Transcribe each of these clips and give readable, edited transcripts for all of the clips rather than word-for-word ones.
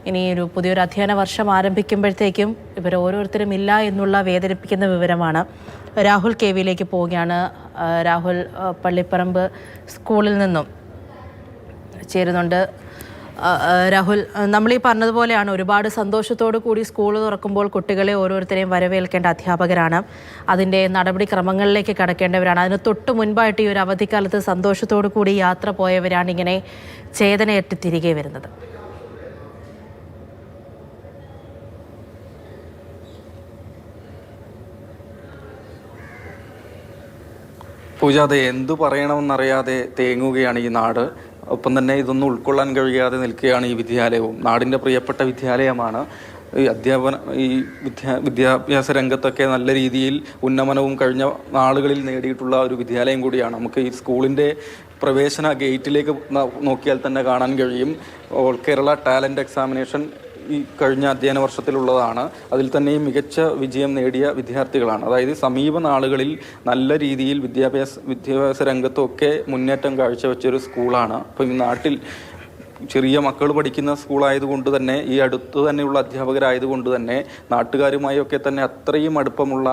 ഇനി പുതിയൊരു അധ്യയന വർഷം ആരംഭിക്കുമ്പോഴത്തേക്കും ഇവർ ഓരോരുത്തരും ഇല്ല എന്നുള്ള വേദനിപ്പിക്കുന്ന വിവരമാണ്. രാഹുൽ KVയിലേക്ക് പോവുകയാണ്. രാഹുൽ പള്ളിപ്പറമ്പ് സ്കൂളിൽ നിന്നും ചേരുന്നുണ്ട്. രാഹുൽ, നമ്മളീ പറഞ്ഞതുപോലെയാണ്, ഒരുപാട് സന്തോഷത്തോടു കൂടി സ്കൂൾ തുറക്കുമ്പോൾ കുട്ടികളെ ഓരോരുത്തരെയും വരവേൽക്കേണ്ട അധ്യാപകരാണ്. അതിൻ്റെ നടപടിക്രമങ്ങളിലേക്ക് കടക്കേണ്ടവരാണ്. അതിന് തൊട്ട് മുൻപായിട്ട് ഈ ഒരു അവധിക്കാലത്ത് സന്തോഷത്തോടു കൂടി യാത്ര പോയവരാണ് ഇങ്ങനെ ചേതനയേറ്റ് തിരികെ വരുന്നത്. പൂജ, അത് എന്തു പറയണമെന്നറിയാതെ തേങ്ങുകയാണ് ഈ നാട്. ഒപ്പം തന്നെ ഇതൊന്നും ഉൾക്കൊള്ളാൻ കഴിയാതെ നിൽക്കുകയാണ് ഈ വിദ്യാലയവും. നാടിൻ്റെ പ്രിയപ്പെട്ട വിദ്യാലയമാണ്. വിദ്യാഭ്യാസ രംഗത്തൊക്കെ നല്ല രീതിയിൽ ഉന്നമനവും കഴിഞ്ഞ നാളുകളിൽ നേടിയിട്ടുള്ള ഒരു വിദ്യാലയം കൂടിയാണ്. നമുക്ക് ഈ സ്കൂളിൻ്റെ പ്രവേശന ഗേറ്റിലേക്ക് നോക്കിയാൽ തന്നെ കാണാൻ കഴിയും. ഓൾ കേരള ടാലൻറ്റ് എക്സാമിനേഷൻ ഈ കഴിഞ്ഞ അധ്യയന വർഷത്തിലുള്ളതാണ്. അതിൽ തന്നെയും മികച്ച വിജയം നേടിയ വിദ്യാർത്ഥികളാണ്. അതായത് സമീപ നാളുകളിൽ നല്ല രീതിയിൽ വിദ്യാഭ്യാസ രംഗത്തൊക്കെ മുന്നേറ്റം കാഴ്ചവെച്ചൊരു സ്കൂളാണ്. അപ്പോൾ ഈ നാട്ടിൽ ചെറിയ മക്കൾ പഠിക്കുന്ന സ്കൂളായതുകൊണ്ട് തന്നെ, ഈ അടുത്ത് തന്നെയുള്ള അധ്യാപകരായതുകൊണ്ട് തന്നെ നാട്ടുകാരുമായൊക്കെ തന്നെ അത്രയും അടുപ്പമുള്ള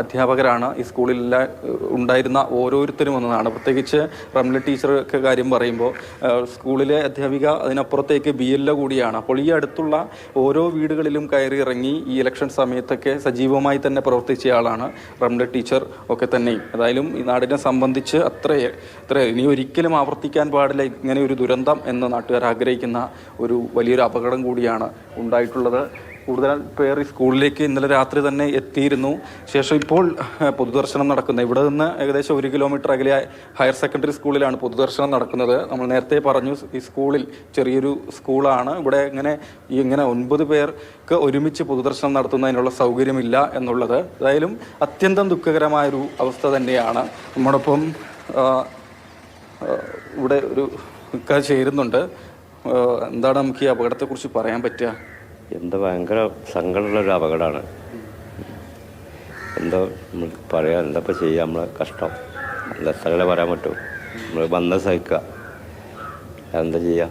അധ്യാപകരാണ് ഈ സ്കൂളിൽ ഉണ്ടായിരുന്ന ഓരോരുത്തരും എന്നതാണ്. പ്രത്യേകിച്ച് റംല ടീച്ചറൊക്കെ കാര്യം പറയുമ്പോൾ സ്കൂളിലെ അധ്യാപിക അതിനപ്പുറത്തേക്ക് BLO കൂടിയാണ്. അപ്പോൾ ഈ അടുത്തുള്ള ഓരോ വീടുകളിലും കയറി ഇറങ്ങി ഈ ഇലക്ഷൻ സമയത്തൊക്കെ സജീവമായി തന്നെ പ്രവർത്തിച്ചയാളാണ് റംല ടീച്ചർ ഒക്കെ തന്നെയും. ഏതായാലും ഈ നാടിനെ സംബന്ധിച്ച് അത്ര ഇനി ഒരിക്കലും ആവർത്തിക്കാൻ പാടില്ല ഇങ്ങനെ ഒരു ദുരന്തം എന്ന് നാട്ടുകാർ ആഗ്രഹിക്കുന്ന ഒരു വലിയൊരു അപകടം കൂടിയാണ് ഉണ്ടായിട്ടുള്ളത്. കൂടുതൽ പേർ ഈ സ്കൂളിലേക്ക് ഇന്നലെ രാത്രി തന്നെ എത്തിയിരുന്നു. ശേഷം ഇപ്പോൾ പൊതുദർശനം നടക്കുന്നത് ഇവിടെ നിന്ന് ഏകദേശം 1 കിലോമീറ്റർ അകലെ ഹയർ സെക്കൻഡറി സ്കൂളിലാണ് പൊതുദർശനം നടക്കുന്നത്. നമ്മൾ നേരത്തെ പറഞ്ഞു, ഈ സ്കൂളിൽ ചെറിയൊരു സ്കൂളാണ്. ഇവിടെ ഇങ്ങനെ 9 പേർക്ക് ഒരുമിച്ച് പൊതുദർശനം നടത്തുന്നതിനുള്ള സൗകര്യമില്ല എന്നുള്ളത് ഏതായാലും അത്യന്തം ദുഃഖകരമായൊരു അവസ്ഥ തന്നെയാണ്. നമ്മോടൊപ്പം ഇവിടെ ഒരു ചേരുന്നുണ്ട്. എന്താണ് നമുക്ക് ഈ അപകടത്തെക്കുറിച്ച് പറയാൻ പറ്റുക? എന്താ ഭയങ്കര സങ്കടമുള്ളൊരു അപകടമാണ്. എന്തോ നമ്മൾ പറയാം, എന്താ ഇപ്പോൾ ചെയ്യുക? നമ്മളെ കഷ്ടം എന്താ എത്രകളെ പറയാൻ പറ്റും? നമ്മൾ ബന്ധം സഹിക്കുക, എന്താ ചെയ്യുക?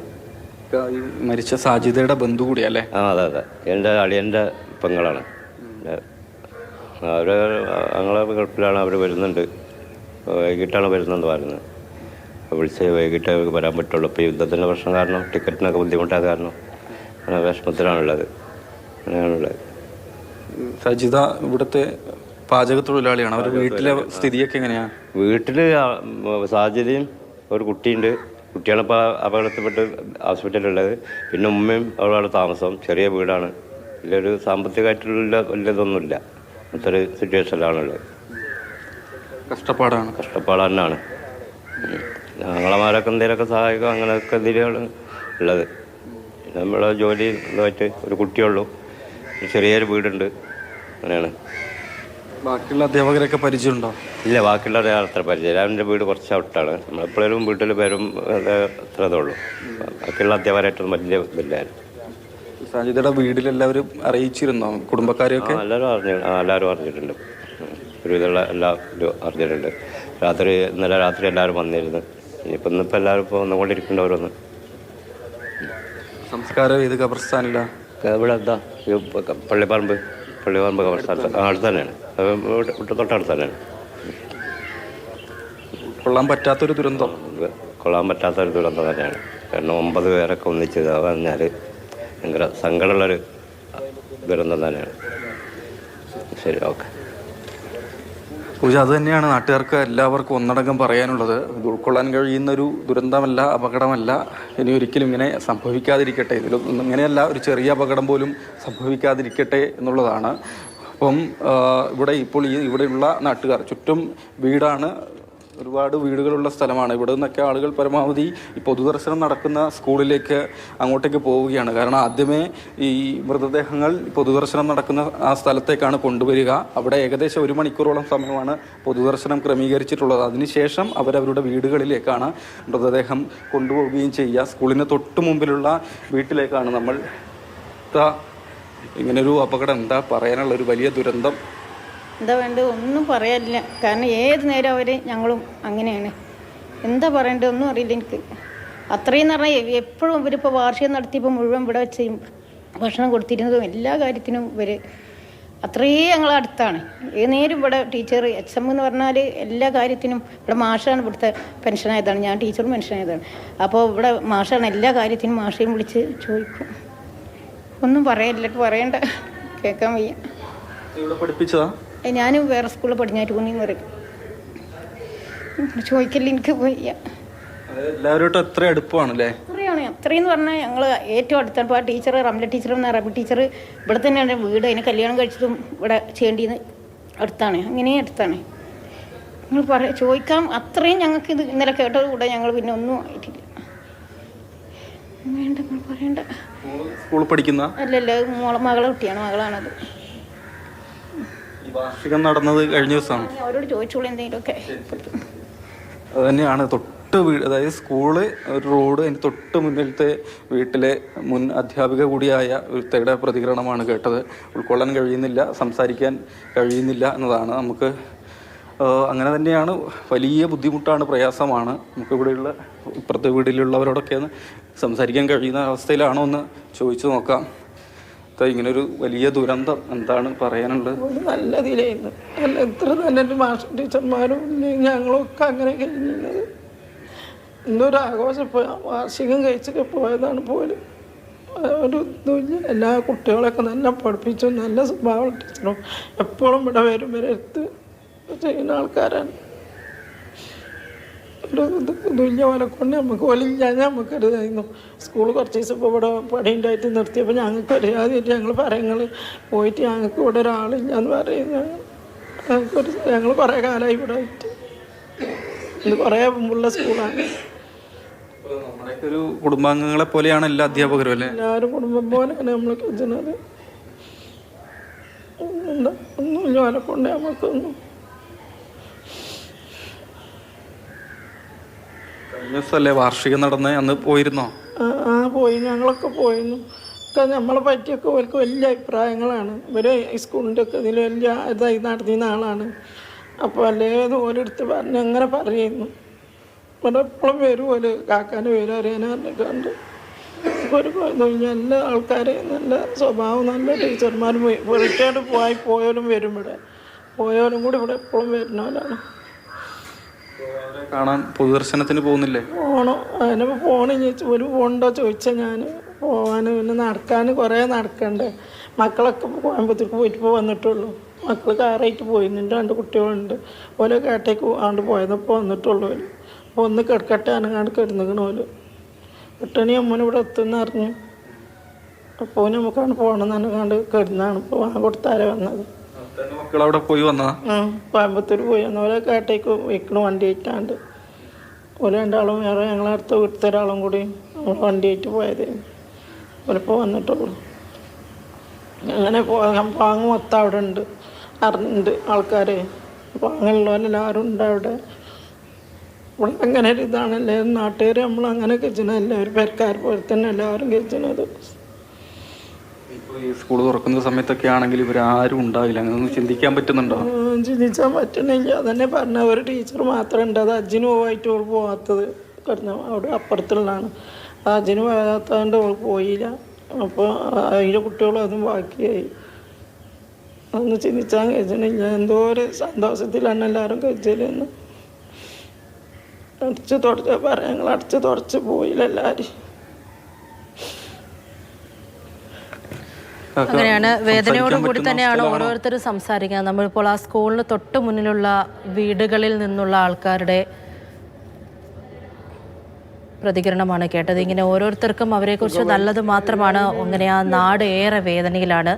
മരിച്ച സാജിദയുടെ ബന്ധു കൂടിയല്ലേ? അതെ അതെ, എൻ്റെ അളിയൻ്റെ പെങ്ങളാണ്. അവർ ഞങ്ങളെ ഗൾഫിലാണ്. അവർ വരുന്നുണ്ട്, വൈകിട്ടാണ് വരുന്നതെന്ന് പറയുന്നത്. വിളിച്ച് വൈകിട്ട് വരാൻ പറ്റുള്ളൂ. ഇപ്പോൾ യുദ്ധത്തിൻ്റെ പ്രശ്നം കാരണം ടിക്കറ്റിനൊക്കെ ബുദ്ധിമുട്ടായ കാരണം വിഷമത്തിലാണുള്ളത്. അങ്ങനെയാണുള്ളത്. സജിത ഇവിടുത്തെ പാചക തൊഴിലാളിയാണ്. അവരുടെ വീട്ടിലെ സ്ഥിതിയൊക്കെ എങ്ങനെയാണ്? വീട്ടിൽ സാഹചര്യം ഒരു കുട്ടിയുണ്ട്. കുട്ടിയാണ് ഇപ്പോൾ അപകടത്തിൽപ്പെട്ട് ഹോസ്പിറ്റലിലുള്ളത്. പിന്നെ ഉമ്മയും അവളവിടെ താമസം. ചെറിയ വീടാണ്. വലിയൊരു സാമ്പത്തികമായിട്ടുള്ള വലിയതൊന്നുമില്ല. അങ്ങനത്തെ സിറ്റുവേഷനിലാണുള്ളത്. കഷ്ടപ്പാട് തന്നെയാണ്. ഞങ്ങളമാരൊക്കെ എന്തെങ്കിലുമൊക്കെ സഹായിക്കും, അങ്ങനെയൊക്കെ എന്തെങ്കിലും ഉള്ളത്. നമ്മളെ ജോലി ഇതായിട്ട് ഒരു കുട്ടിയുള്ളൂ, ചെറിയൊരു വീടുണ്ട്. അങ്ങനെയാണ്. ബാക്കിയുള്ള അധ്യാപകരൊക്കെ പരിചയമുണ്ടോ? ഇല്ല, ബാക്കിയുള്ള അത്ര പരിചയം. എൻ്റെ വീട് കുറച്ച് ഔട്ടാണ്. നമ്മളെപ്പോഴും വീട്ടിൽ വരും, അത്ര ഇതുള്ളൂ. ബാക്കിയുള്ള അധ്യാപകരായിട്ടൊന്നും വലിയ ഇതില്ല. സാജിദയുടെ വീട്ടിലെല്ലാവരും അറിയിച്ചിരുന്നോ? കുടുംബക്കാരെയൊക്കെ എല്ലാവരും അറിഞ്ഞിട്ടുണ്ട്. ഒരു ഇതുള്ള എല്ലാവരും അറിഞ്ഞിട്ടുണ്ട്. ഇന്നലെ രാത്രി എല്ലാവരും വന്നിരുന്നു. ഇന്നിപ്പോൾ എല്ലാവരും ഇപ്പോൾ വന്നുകൊണ്ടിരിക്കേണ്ടവരൊന്ന്. സംസ്കാരം ഏത് ഖബർസ്ഥാനില്ല? ഇവിടെ എന്താ പള്ളിപ്പറമ്പ് ഖബർസ്ഥാൻ അടുത്ത് തന്നെയാണ്. തൊട്ടടുത്ത് തന്നെയാണ്. കൊള്ളാൻ പറ്റാത്തൊരു ദുരന്തം തന്നെയാണ്. കാരണം 9 പേരൊക്കെ ഒന്നിച്ച് പറഞ്ഞാൽ ഭയങ്കര സങ്കടമുള്ളൊരു ദുരന്തം തന്നെയാണ്. ശരി, ഓക്കെ. പൂജ, അത് തന്നെയാണ് നാട്ടുകാർക്ക് എല്ലാവർക്കും ഒന്നടങ്കം പറയാനുള്ളത്. ഇത് ഉൾക്കൊള്ളാൻ കഴിയുന്നൊരു ദുരന്തമല്ല, അപകടമല്ല. ഇനി ഒരിക്കലും ഇങ്ങനെ സംഭവിക്കാതിരിക്കട്ടെ. ഇതിലൊന്നും ഇങ്ങനെയല്ല, ഒരു ചെറിയ അപകടം പോലും സംഭവിക്കാതിരിക്കട്ടെ എന്നുള്ളതാണ്. അപ്പം ഇപ്പോൾ ഇവിടെയുള്ള നാട്ടുകാർ, ചുറ്റും വീടാണ്, ഒരുപാട് വീടുകളുള്ള സ്ഥലമാണ്. ഇവിടെ നിന്നൊക്കെ ആളുകൾ പരമാവധി ഈ പൊതുദർശനം നടക്കുന്ന സ്കൂളിലേക്ക് അങ്ങോട്ടേക്ക് പോവുകയാണ്. കാരണം ആദ്യമേ ഈ മൃതദേഹങ്ങൾ പൊതുദർശനം നടക്കുന്ന ആ സ്ഥലത്തേക്കാണ് കൊണ്ടുവരിക. അവിടെ ഏകദേശം 1 മണിക്കൂറോളം സമയമാണ് പൊതുദർശനം ക്രമീകരിച്ചിട്ടുള്ളത്. അതിനുശേഷം അവരവരുടെ വീടുകളിലേക്കാണ് മൃതദേഹം കൊണ്ടുപോവുകയും ചെയ്യുക. സ്കൂളിന് തൊട്ട് മുമ്പിലുള്ള വീട്ടിലേക്കാണ് നമ്മൾ. ഇങ്ങനൊരു അപകടം എന്താ പറയാനുള്ളൊരു വലിയ ദുരന്തം. എന്താ വേണ്ടത്? ഒന്നും പറയാനില്ല. കാരണം ഏത് നേരം അവർ ഞങ്ങളും അങ്ങനെയാണ്. എന്താ പറയേണ്ടത് ഒന്നും അറിയില്ല എനിക്ക്. അത്രയും എന്ന് പറഞ്ഞാൽ എപ്പോഴും ഇവരിപ്പോൾ വാർഷികം നടത്തിയപ്പോൾ മുഴുവൻ ഇവിടെ വെച്ച് ഭക്ഷണം കൊടുത്തിരുന്നതും എല്ലാ കാര്യത്തിനും ഇവർ അത്രയും ഞങ്ങൾ അടുത്താണ്. ഏത് നേരം ഇവിടെ ടീച്ചർ HM എന്ന് പറഞ്ഞാൽ എല്ലാ കാര്യത്തിനും ഇവിടെ മാഷാണ് ഇവിടുത്തെ പെൻഷനായതാണ്, ഞാൻ ടീച്ചറും പെൻഷനായതാണ്. അപ്പോൾ ഇവിടെ മാഷാണ് എല്ലാ കാര്യത്തിനും മാഷയും വിളിച്ച് ചോദിക്കും. ഒന്നും പറയണ്ട കേൾക്കാൻ വയ്യ. പഠിപ്പിച്ചതാ? ഞാൻ വേറെ സ്കൂളിൽ പടിഞ്ഞാറ്റ് കുന്നിന്ന് പറയും. ചോദിക്കല് എനിക്ക് വയ്യ. എല്ലാവരോട്ടും എത്ര അടുപ്പമാണല്ലേ? അത്രയെന്ന് പറഞ്ഞാൽ ഞങ്ങൾ ഏറ്റവും അടുത്താണ്. ഇപ്പോൾ ആ ടീച്ചർ റംല ടീച്ചർ എന്ന അറബി ടീച്ചർ ഇവിടെ തന്നെയാണ് വീട്. അതിന് കല്യാണം കഴിച്ചതും ഇവിടെ ചെയ്യേണ്ടിയെന്ന് അടുത്താണ്, അങ്ങനെ അടുത്താണ്. നിങ്ങൾ ചോദിക്കാം. അത്രയും ഞങ്ങൾക്ക് ഇത് ഇന്നലെ കേട്ടത് കൂടെ ഞങ്ങൾ പിന്നെ ഒന്നും ആയിട്ടില്ല. വേണ്ട പറയണ്ട. സ്കൂളിൽ പഠിക്കുന്ന അല്ലല്ല, മകളെ കുട്ടിയാണ്, മകളാണത്. വാർഷികം നടന്നത് കഴിഞ്ഞ ദിവസമാണ്. അവരോട് ചോദിച്ചോളൂ എന്തെങ്കിലുമൊക്കെ. അത് തന്നെയാണ് വീട്, അതായത് സ്കൂള്, ഒരു റോഡ്, അതിന് തൊട്ട് മുന്നിലത്തെ വീട്ടിലെ മുൻ അധ്യാപിക കൂടിയായ ഒരുത്തയുടെ പ്രതികരണമാണ് കേട്ടത്. ഉൾക്കൊള്ളാൻ കഴിയുന്നില്ല, സംസാരിക്കാൻ കഴിയുന്നില്ല എന്നതാണ്. നമുക്ക് അങ്ങനെ തന്നെയാണ്, വലിയ ബുദ്ധിമുട്ടാണ്, പ്രയാസമാണ്. നമുക്കിവിടെയുള്ള ഇപ്പുറത്തെ വീട്ടിലുള്ളവരോടൊക്കെ ഒന്ന് സംസാരിക്കാൻ കഴിയുന്ന അവസ്ഥയിലാണോ എന്ന് ചോദിച്ചു നോക്കാം. ഇങ്ങനൊരു വലിയ ദുരന്തം എന്താണ് പറയാനുള്ളത്? നല്ലതിലായിരുന്നു. എത്ര നല്ലൊരു മാസ്റ്റർ ടീച്ചർമാരും ഞങ്ങളൊക്കെ അങ്ങനെ കഴിഞ്ഞത്. ഇന്നൊരു ആഘോഷം വാർഷികം കഴിച്ചൊക്കെ പോയതാണ് പോലും. ഒരു ഇതുമില്ല. എല്ലാ കുട്ടികളെയൊക്കെ നല്ല പഠിപ്പിച്ചു, നല്ല സ്വഭാവം ടീച്ചറും എപ്പോഴും ഇവിടെ വരും, വരെ എടുത്ത് ചെയ്യുന്ന ആൾക്കാരാണ്. ഒരു ഇതുമില്ല പോലെ കൊണ്ട് നമുക്ക് പോലില്ല. നമുക്കറിയായിരുന്നു സ്കൂൾ കുറച്ച് ദിവസം ഇപ്പോൾ ഇവിടെ പടിയുണ്ടായിട്ട് നിർത്തിയപ്പോൾ ഞങ്ങൾക്ക് അറിയാതെയായിട്ട് ഞങ്ങൾ പറയങ്ങൾ പോയിട്ട് ഞങ്ങൾക്ക് ഇവിടെ ഒരാളില്ല എന്ന് പറയുന്നത്. ഞങ്ങൾ കുറേ കാലമായി ഇവിടെ ആയിട്ട്. ഇത് കുറേ മുമ്പുള്ള സ്കൂളാണ്. നമ്മുടെയൊക്കെ ഒരു കുടുംബാംഗങ്ങളെ പോലെയാണ് എല്ലാ അധ്യാപകരും അല്ലേ? എല്ലാവരും കുടുംബം പോലെയാണ് നമ്മൾ കരുതുന്നത്. ഒന്നുമില്ല പോലെ കൊണ്ട് നമുക്കൊന്നും. കഴിഞ്ഞ ദിവസമല്ലേ വാർഷികം നടന്നേ, അന്ന് പോയിരുന്നോ? പോയി, ഞങ്ങളൊക്കെ പോയിരുന്നു. ഒക്കെ നമ്മളെ പറ്റിയൊക്കെ അവർക്ക് വലിയ അഭിപ്രായങ്ങളാണ്. ഇവർ ഈ സ്കൂളിൻ്റെ ഒക്കെ ഇതിൽ വലിയ ഇതായി നടത്തിയ ആളാണ്. അപ്പോൾ അല്ലേത് ഓരോരുത്തർ പറഞ്ഞ് അങ്ങനെ പറയുന്നു. ഇവിടെ എപ്പോഴും വരും പോലെ കാക്കാൻ്റെ പേര് അറിയാനും പറഞ്ഞിട്ടുണ്ട്. ഒരു നല്ല ആൾക്കാർ, നല്ല സ്വഭാവം, നല്ല ടീച്ചർമാരും റിട്ടയർഡ് പോയാലും വരും. ഇവിടെ പോയാലും കൂടി ഇവിടെ എപ്പോഴും വരുന്നവരാണ്. കാണാൻ പൊതുദർശനത്തിന് പോകുന്നില്ലേ? പോകണം. അതിനിപ്പോൾ പോകണം. ഒരു പോകണ്ടോ ചോദിച്ചാൽ ഞാൻ പോകാൻ. പിന്നെ നടക്കാൻ കുറേ നടക്കണ്ടേ. മക്കളൊക്കെ കോയമ്പത്തൂർക്ക് പോയിട്ട് ഇപ്പോൾ വന്നിട്ടുള്ളൂ. മക്കൾ കാറായിട്ട് പോയിരുന്നുണ്ട്. 2 കുട്ടികളുണ്ട്. ഓരോ കാട്ടേക്ക് ആണ്ട് പോയതപ്പോൾ വന്നിട്ടുള്ളൂ. അപ്പോൾ ഒന്ന് കിടക്കട്ടെ അനങ്ങാണ്ട് കിടന്നിക്കണ പോലെ 8 മണി അമ്മനെ ഇവിടെ എത്തുമെന്ന് അറിഞ്ഞു. അപ്പോൾ നമുക്കാണ് പോകണം എന്നങ്ങാണ്ട് കിടന്നാണ്. ഇപ്പോൾ കൊടുത്താരെ വന്നത്. മക്കളവിടെ പോയി വന്നതാ? കോയമ്പത്തൂർ പോയി വന്ന. ഓരോ കാട്ടേക്ക് വയ്ക്കണ വണ്ടി ആയിട്ടാണ്ട്. ഓരോ 2 ആളും വേറെ ഞങ്ങളടുത്ത വീട്ടിലത്തെ ഒരാളും കൂടി നമ്മൾ വണ്ടിയായിട്ട് പോയത്. ഓരിപ്പോൾ വന്നിട്ടുള്ളൂ. അങ്ങനെ പാങ്ങ് മൊത്തം അവിടെ ഉണ്ട്, അറിഞ്ഞിട്ടുണ്ട് ആൾക്കാർ. പാങ്ങുള്ളവരെല്ലാവരും ഉണ്ട് അവിടെ. ഇവിടെ അങ്ങനെ ഒരു ഇതാണല്ലേ നാട്ടുകാർ നമ്മളങ്ങനെ കഴിച്ചണല്ലേ, ഒരു പെരക്കാർ പോലെ തന്നെ എല്ലാവരും കഴിച്ചണത്. ഈ സ്കൂൾ തുറക്കുന്ന സമയത്തൊക്കെ ആണെങ്കിൽ ഇവരാരും ഉണ്ടാവില്ല. അങ്ങനെ ചിന്തിക്കാൻ പറ്റുന്നുണ്ടോ? ചിന്തിച്ചാൽ പറ്റണില്ല. അതന്നെ പറഞ്ഞ ഒരു ടീച്ചർ മാത്രമേ ഉണ്ട്. അത് അജ്ജിന് പോയിട്ട് അവൾ പോകാത്തത്. കിടന്ന അവിടെ അപ്പുറത്തുള്ളതാണ്. ആ അജ്ജിന് പോകാത്തതുകൊണ്ട് അവൾ പോയില്ല. അപ്പോൾ അതിൻ്റെ കുട്ടികളും അതും ബാക്കിയായി. അതൊന്ന് ചിന്തിച്ചാൽ കഴിച്ചണില്ല. എന്തോ ഒരു സന്തോഷത്തിലാണ് എല്ലാവരും കഴിച്ചതെന്ന്. ഞങ്ങൾ അടിച്ച് തുടച്ച് പോയില്ല എല്ലാവരും. അങ്ങനെയാണ്. വേദനയോട് കൂടി തന്നെയാണ് ഓരോരുത്തരും സംസാരിക്കുന്നത്. നമ്മളിപ്പോൾ ആ സ്കൂളിന് തൊട്ട് മുന്നിലുള്ള വീടുകളിൽ നിന്നുള്ള ആൾക്കാരുടെ പ്രതികരണമാണ് കേട്ടത്. ഇങ്ങനെ ഓരോരുത്തർക്കും അവരെക്കുറിച്ച് നല്ലത് മാത്രമാണ്. അങ്ങനെ ആ നാട് ഏറെ വേദനയിലാണ്.